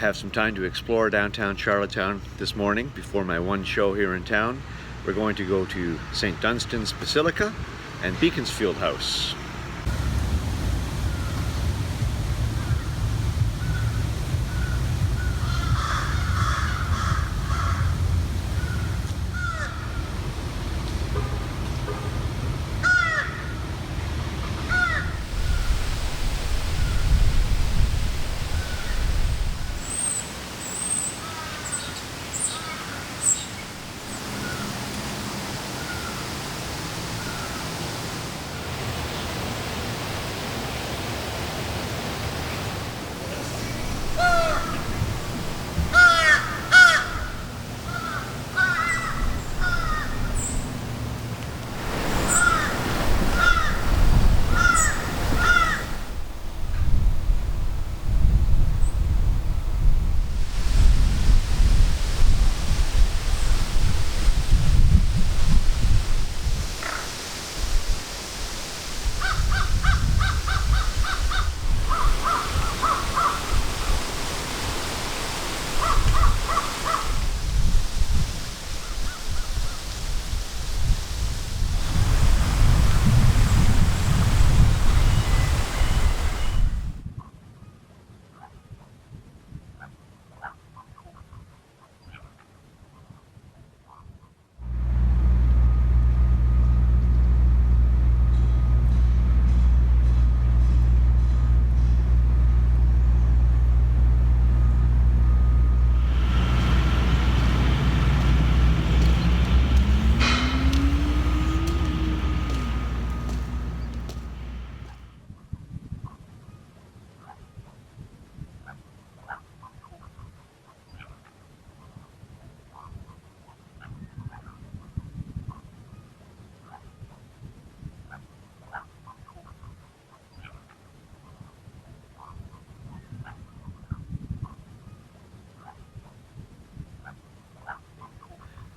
have some time to explore downtown Charlottetown this morning before my one show here in town. We're going to go to St. Dunstan's Basilica and Beaconsfield House.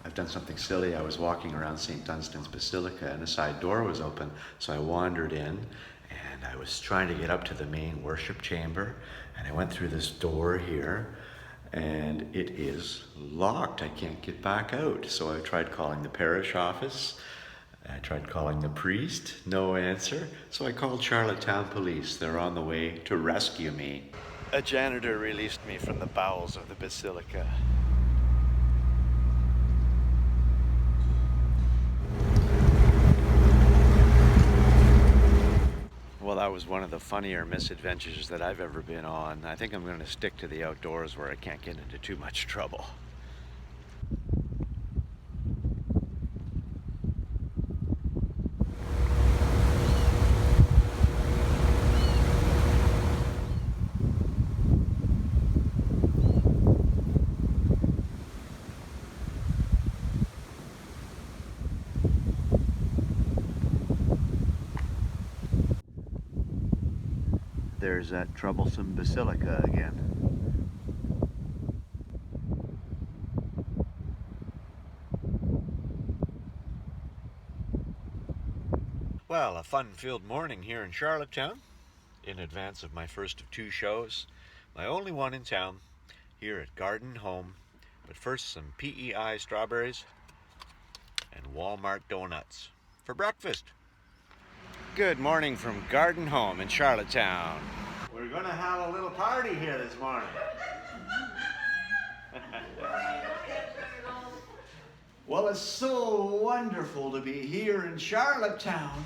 I've done something silly. I was walking around St. Dunstan's Basilica and a side door was open, so I wandered in and I was trying to get up to the main worship chamber, and I went through this door here and it is locked. I can't get back out. So I tried calling the parish office. I tried calling the priest, no answer. So I called Charlottetown police. They're on the way to rescue me. A janitor released me from the bowels of the basilica. Well, that was one of the funnier misadventures that I've ever been on. I think I'm going to stick to the outdoors where I can't get into too much trouble. There's that troublesome basilica again. Well, a fun-filled morning here in Charlottetown, in advance of my first of two shows, my only one in town, here at Garden Home. But first, some PEI strawberries and Walmart donuts for breakfast. Good morning from Garden Home in Charlottetown. We're gonna have a little party here this morning. Well, it's so wonderful to be here in Charlottetown.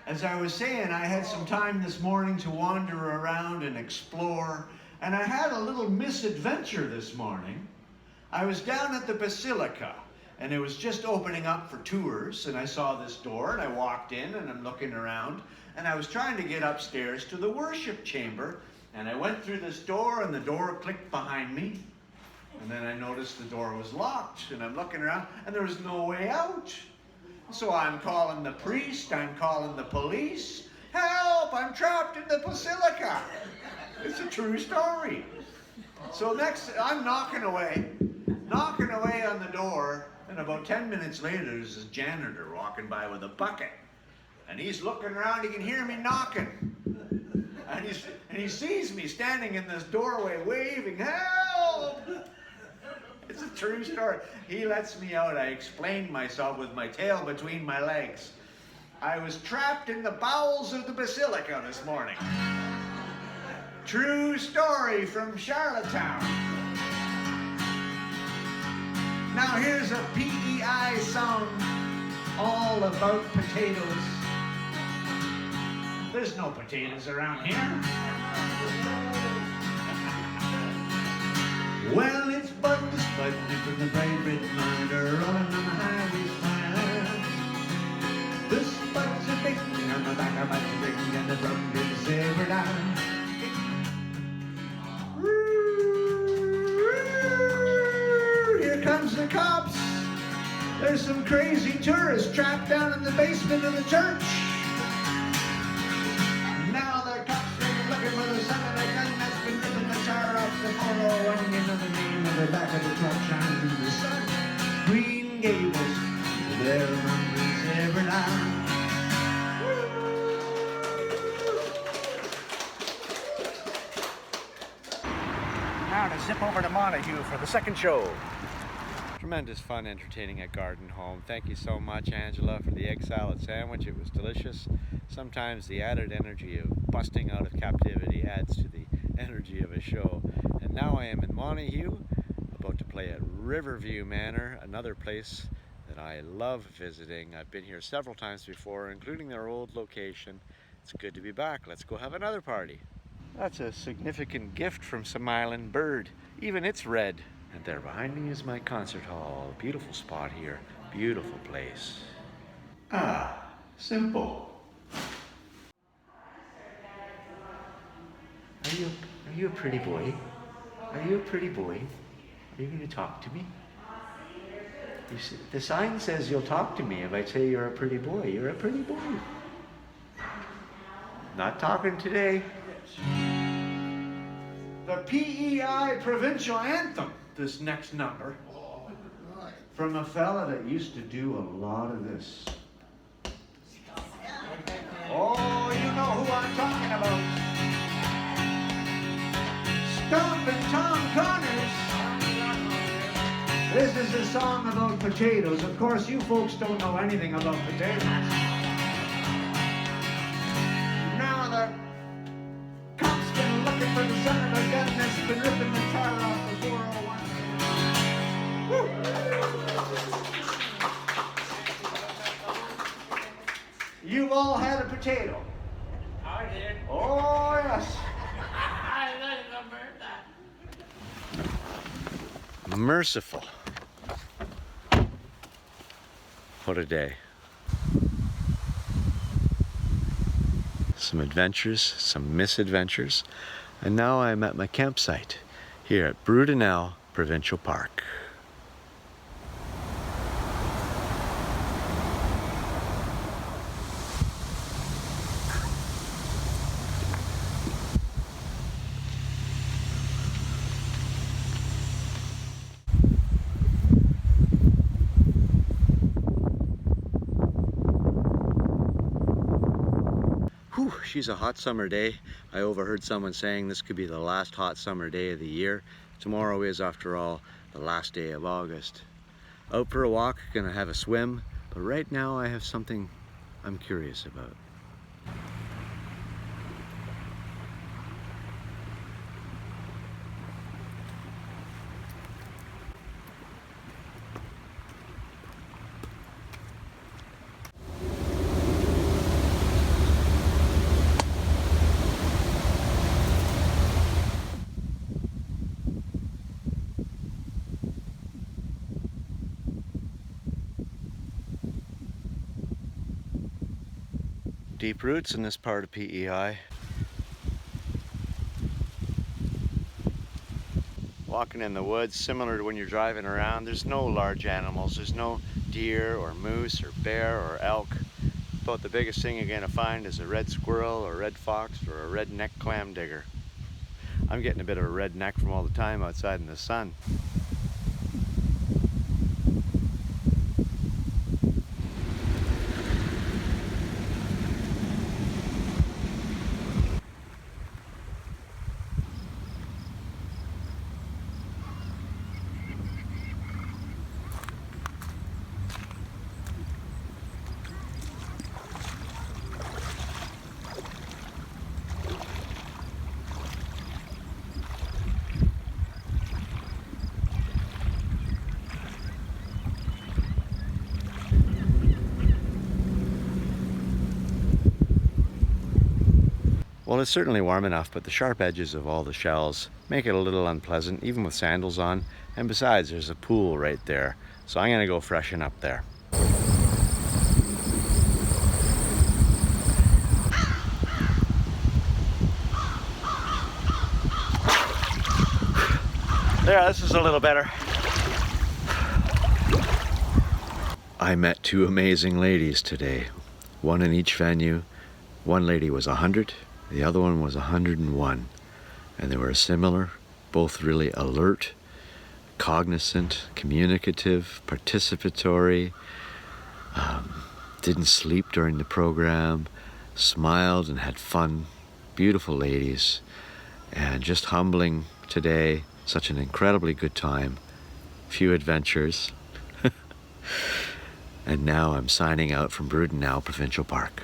As I was saying, I had some time this morning to wander around and explore, and I had a little misadventure this morning. I was down at the Basilica, and it was just opening up for tours, and I saw this door, and I walked in, and I'm looking around, and I was trying to get upstairs to the worship chamber, and I went through this door, and the door clicked behind me, and then I noticed the door was locked, and I'm looking around, and there was no way out. So I'm calling the priest, I'm calling the police. Help, I'm trapped in the Basilica. It's a true story. So next, I'm knocking away on the door, and about 10 minutes later, there's this janitor walking by with a bucket. And he's looking around, he can hear me knocking. And he sees me standing in this doorway waving, "Help!" It's a true story. He lets me out. I explained myself with my tail between my legs. I was trapped in the bowels of the Basilica this morning. True story from Charlottetown. Now here's a PEI song all about potatoes. There's no potatoes around here. Well, it's Bud the Spud from the bright red monitor rolling on the highway smile. The Spuds are big on the back of my ring and the drum is ever down. Here comes the cops. There's some crazy tourists trapped down in the basement of the church. Now the cops are looking for the son of a gun that's been ripping the tar off the 401. You know the name of the back of the truck shines in the sun. Green Gables, their numbers ever down. Now to zip over to Montague for the second show. Tremendous fun entertaining at Garden Home. Thank you so much, Angela, for the egg salad sandwich. It was delicious. Sometimes the added energy of busting out of captivity adds to the energy of a show. And now I am in Montague, about to play at Riverview Manor, another place that I love visiting. I've been here several times before, including their old location. It's good to be back. Let's go have another party. That's a significant gift from some island bird. Even it's red. And there behind me is my concert hall. Beautiful spot here. Beautiful place. Ah, simple. Are you a pretty boy? Are you a pretty boy? Are you going to talk to me? You see, the sign says you'll talk to me if I say you're a pretty boy. You're a pretty boy. Not talking today. The PEI Provincial Anthem, this next number, from a fella that used to do a lot of this. Oh, you know who I'm talking about. Stompin' Tom Connors. This is a song about potatoes. Of course, you folks don't know anything about potatoes. Now the cops been looking for the son of a gun that's been ripping the tar off the 401. Woo. You've all had a potato. I did. Oh, yes. I let them burn that. Merciful. What a day. Some adventures, some misadventures, and now I'm at my campsite here at Brudenell Provincial Park. Whew, she's a hot summer day. I overheard someone saying this could be the last hot summer day of the year. Tomorrow is, after all, the last day of August. Out for a walk, gonna have a swim, but right now I have something I'm curious about. Deep roots in this part of PEI. Walking in the woods, similar to when you're driving around, there's no large animals. There's no deer or moose or bear or elk. About the biggest thing you're going to find is a red squirrel or red fox or a redneck clam digger. I'm getting a bit of a red neck from all the time outside in the sun. Well, it's certainly warm enough, but the sharp edges of all the shells make it a little unpleasant, even with sandals on. And besides, there's a pool right there, so I'm gonna go freshen up there. There, this is a little better. I met two amazing ladies today, one in each venue. One lady was 100, the other one was 101, and they were similar, both really alert, cognizant, communicative, participatory, didn't sleep during the program, smiled and had fun. Beautiful ladies, and just humbling today. Such an incredibly good time, few adventures. And now I'm signing out from Brudenell Provincial Park.